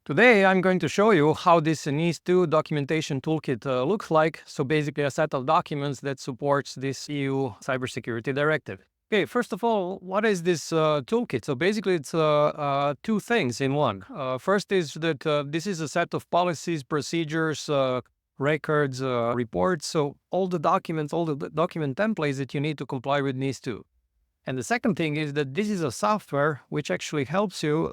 Today, I'm going to show you how this NIS2 documentation toolkit looks like. So basically a set of documents that supports this EU cybersecurity directive. Okay, first of all, what is this toolkit? So basically it's two things in one. First is that this is a set of policies, procedures, records, reports. So all the documents, all the document templates that you need to comply with NIS2. And the second thing is that this is a software which actually helps you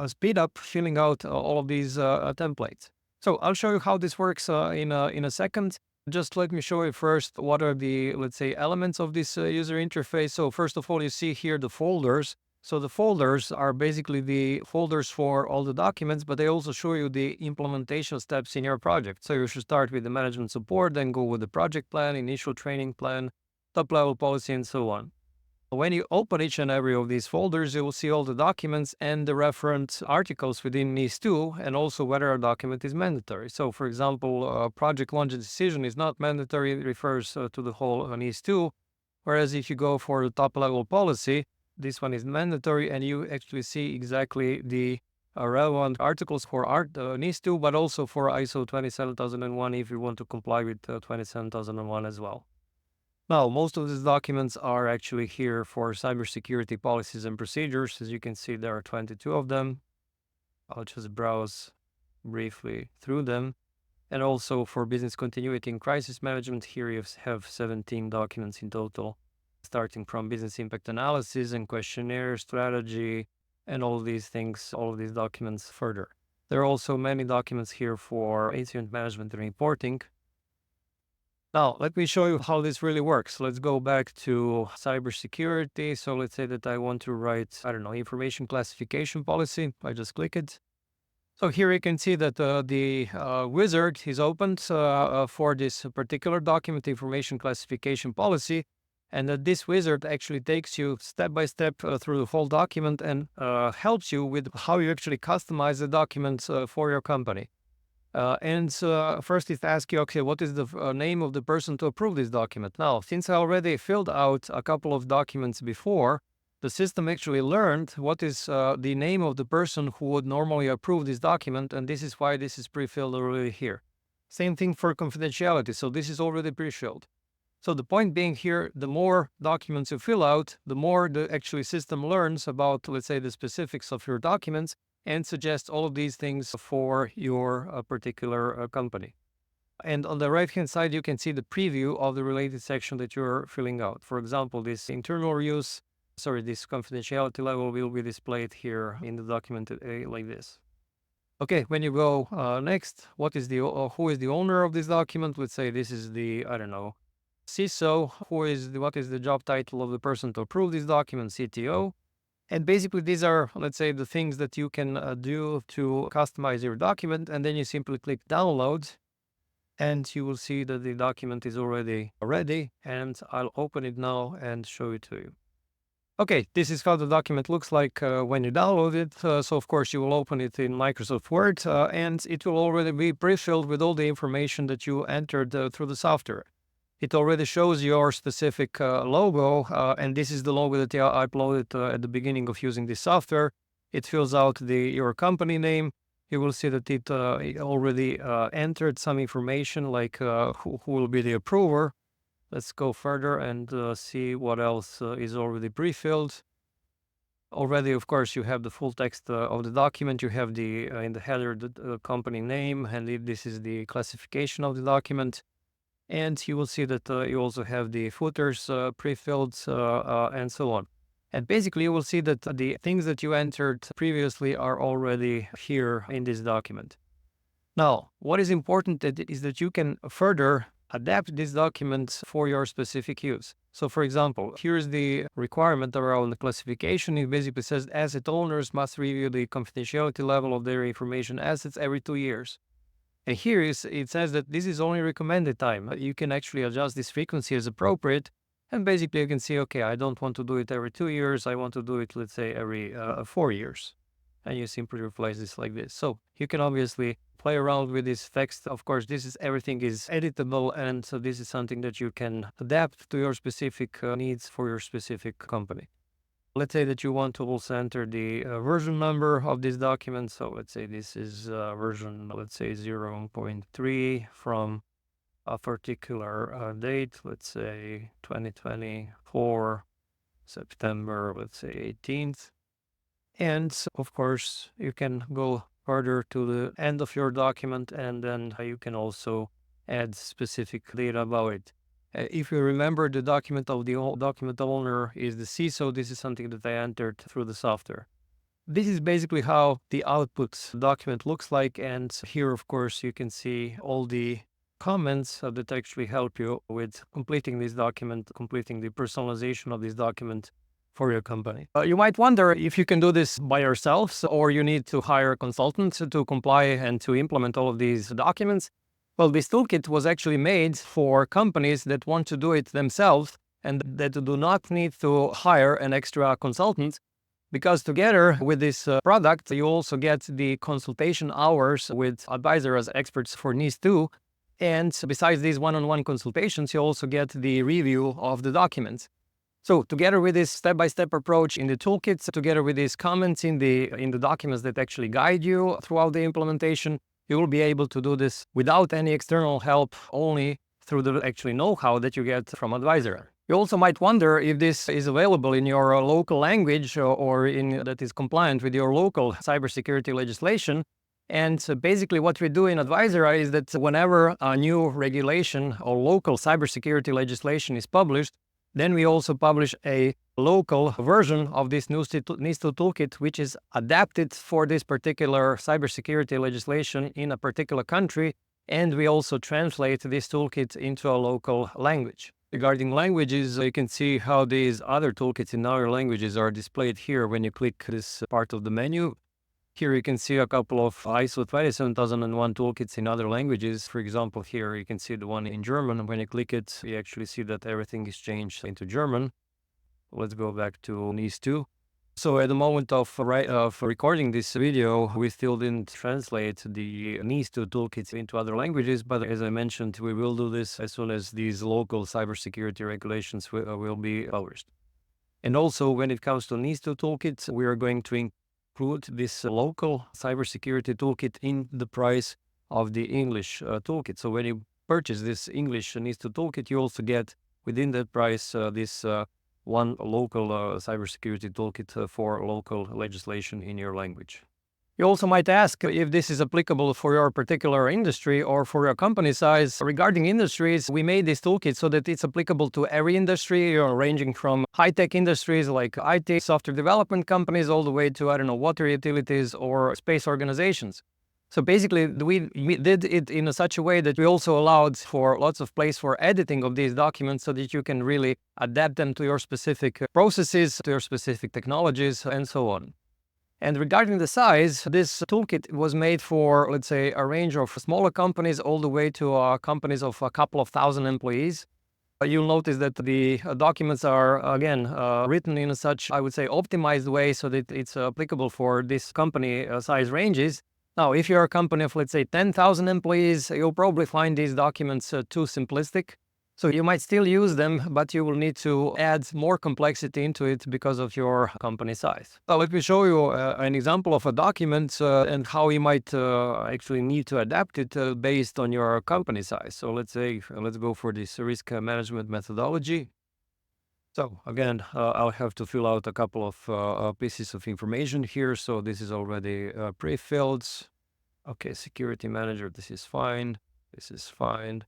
speed up filling out all of these templates. So I'll show you how this works in a second. Just let me show you first what are the, let's say, elements of this user interface. So first of all, you see here the folders. So the folders are basically the folders for all the documents, but they also show you the implementation steps in your project. So you should start with the management support, then go with the project plan, initial training plan, top level policy, and so on. When you open each and every of these folders, you will see all the documents and the reference articles within NIS2, and also whether a document is mandatory. So, for example, project launch decision is not mandatory, it refers to the whole NIS2. Whereas if you go for the top level policy, this one is mandatory, and you actually see exactly the relevant articles for NIS2, but also for ISO 27001 if you want to comply with 27001 as well. Now, most of these documents are actually here for cybersecurity policies and procedures. As you can see, there are 22 of them. I'll just browse briefly through them. And also for business continuity and crisis management, here you have 17 documents in total, starting from business impact analysis and questionnaire strategy and all of these things, all of these documents further. There are also many documents here for incident management and reporting. Now, let me show you how this really works. Let's go back to cybersecurity. So let's say that I want to write, information classification policy. I just click it. So here you can see that the wizard is opened for this particular document, information classification policy. And that this wizard actually takes you step by step through the whole document and helps you with how you actually customize the documents for your company. First it asks you, okay, what is the name of the person to approve this document? Now, since I already filled out a couple of documents before, the system actually learned what is the name of the person who would normally approve this document, and this is why this is pre-filled already here. Same thing for confidentiality, so this is already pre-filled. So the point being here, the more documents you fill out, the more the actually system learns about, let's say, the specifics of your documents, and suggest all of these things for your particular company. And on the right-hand side, you can see the preview of the related section that you're filling out. For example, this this confidentiality level will be displayed here in the document like this. Okay, when you go next, who is the owner of this document? Let's say this is the, CISO. What is the job title of the person to approve this document? CTO. And basically, these are, let's say, the things that you can do to customize your document. And then you simply click download, and you will see that the document is already ready. And I'll open it now and show it to you. Okay, this is how the document looks like when you download it. So, of course, you will open it in Microsoft Word, and it will already be pre-filled with all the information that you entered through the software. It already shows your specific logo, and this is the logo that I uploaded at the beginning of using this software. It fills out your company name. You will see that it already entered some information like who will be the approver. Let's go further and see what else is already pre-filled. Already, of course, you have the full text of the document. You have in the header the company name, and this is the classification of the document. And you will see that you also have the footers pre-filled and so on. And basically, you will see that the things that you entered previously are already here in this document. Now, what is important is that you can further adapt this document for your specific use. So, for example, here's the requirement around the classification. It basically says asset owners must review the confidentiality level of their information assets every 2 years. And here it says that this is only recommended time. You can actually adjust this frequency as appropriate. And basically you can see, okay, I don't want to do it every 2 years. I want to do it, let's say, every 4 years. And you simply replace this like this. So you can obviously play around with this text. Of course, everything is editable. And so this is something that you can adapt to your specific needs for your specific company. Let's say that you want to also enter the version number of this document. So let's say this is version, let's say 0.3 from a particular date, let's say 2024, September, let's say 18th. And of course, you can go further to the end of your document, and then you can also add specific data about it. If you remember, the document of the document owner is the CISO. This is something that I entered through the software. This is basically how the output document looks like. And here, of course, you can see all the comments that actually help you with completing this document, completing the personalization of this document for your company. You might wonder if you can do this by yourselves or you need to hire consultants to comply and to implement all of these documents. Well, this toolkit was actually made for companies that want to do it themselves and that do not need to hire an extra consultant, because together with this product, you also get the consultation hours with Advisera's experts for NIS2. And besides these one-on-one consultations, you also get the review of the documents. So together with this step-by-step approach in the toolkits, together with these comments in the documents that actually guide you throughout the implementation, you will be able to do this without any external help, only through the actually know-how that you get from Advisera. You also might wonder if this is available in your local language or in that is compliant with your local cybersecurity legislation. And basically what we do in Advisera is that whenever a new regulation or local cybersecurity legislation is published, then we also publish a local version of this NIS2 toolkit, which is adapted for this particular cybersecurity legislation in a particular country. And we also translate this toolkit into a local language. Regarding languages, you can see how these other toolkits in other languages are displayed here when you click this part of the menu. Here you can see a couple of ISO 27001 toolkits in other languages. For example, here you can see the one in German. When you click it, you actually see that everything is changed into German. Let's go back to NIS2. So at the moment of recording this video, we still didn't translate the NIS2 toolkits into other languages, but as I mentioned, we will do this as soon as these local cybersecurity regulations will be published. And also, when it comes to NIS2 toolkits, we are going to include this local cybersecurity toolkit in the price of the English toolkit. So when you purchase this English NIS2 toolkit, you also get within that price this one local cybersecurity toolkit for local legislation in your language. You also might ask if this is applicable for your particular industry or for your company size. Regarding industries, we made this toolkit so that it's applicable to every industry, ranging from high-tech industries like IT, software development companies, all the way to, water utilities or space organizations. So basically, we did it in such a way that we also allowed for lots of place for editing of these documents so that you can really adapt them to your specific processes, to your specific technologies, and so on. And regarding the size, this toolkit was made for, let's say, a range of smaller companies all the way to companies of a couple of thousand employees. You'll notice that the documents are, again, written in such, I would say, optimized way so that it's applicable for this company size ranges. Now, if you're a company of, let's say, 10,000 employees, you'll probably find these documents too simplistic. So you might still use them, but you will need to add more complexity into it because of your company size. Now, let me show you an example of a document and how you might actually need to adapt it based on your company size. So let's go for this risk management methodology. So again, I'll have to fill out a couple of pieces of information here. So this is already pre-filled. Okay, security manager, this is fine. This is fine.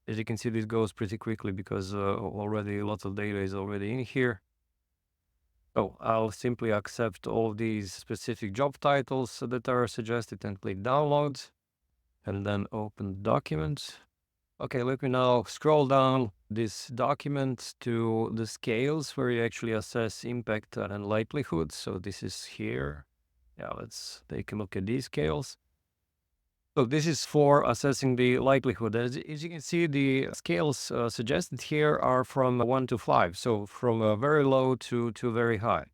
As you can see, this goes pretty quickly because already lots of data is already in here. So I'll simply accept all these specific job titles that are suggested and click download and then open document. Okay, let me now scroll down this document to the scales where you actually assess impact and likelihood. So this is here. Yeah, let's take a look at these scales. So this is for assessing the likelihood. As you can see, the scales suggested here are from 1 to 5. So from very low to very high.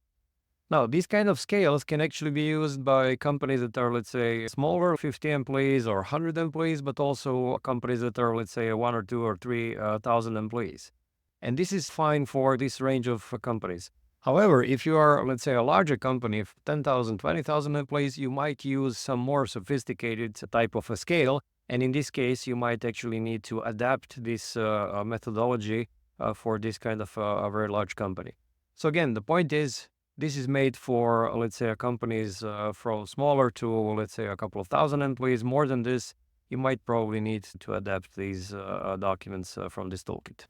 Now, these kind of scales can actually be used by companies that are, let's say, smaller, 50 employees or 100 employees, but also companies that are, let's say, 1 or 2 or 3,000 employees. And this is fine for this range of companies. However, if you are, let's say, a larger company of 10,000, 20,000 employees, you might use some more sophisticated type of a scale. And in this case, you might actually need to adapt this methodology for this kind of a very large company. So again, the point is, this is made for, let's say, companies from smaller to, let's say, a couple of thousand employees. More than this, you might probably need to adapt these documents from this toolkit.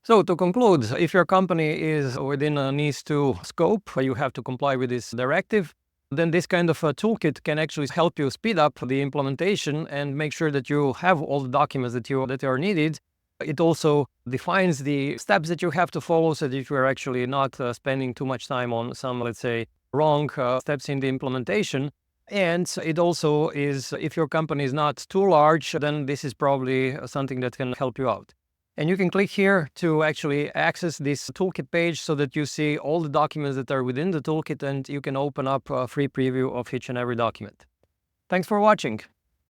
So to conclude, if your company is within a NIS2 scope, you have to comply with this directive, then this kind of a toolkit can actually help you speed up the implementation and make sure that you have all the documents that are needed. It also defines the steps that you have to follow so that you are actually not spending too much time on some, let's say, wrong steps in the implementation. And it also is, if your company is not too large, then this is probably something that can help you out. And you can click here to actually access this toolkit page so that you see all the documents that are within the toolkit, and you can open up a free preview of each and every document. Thanks for watching.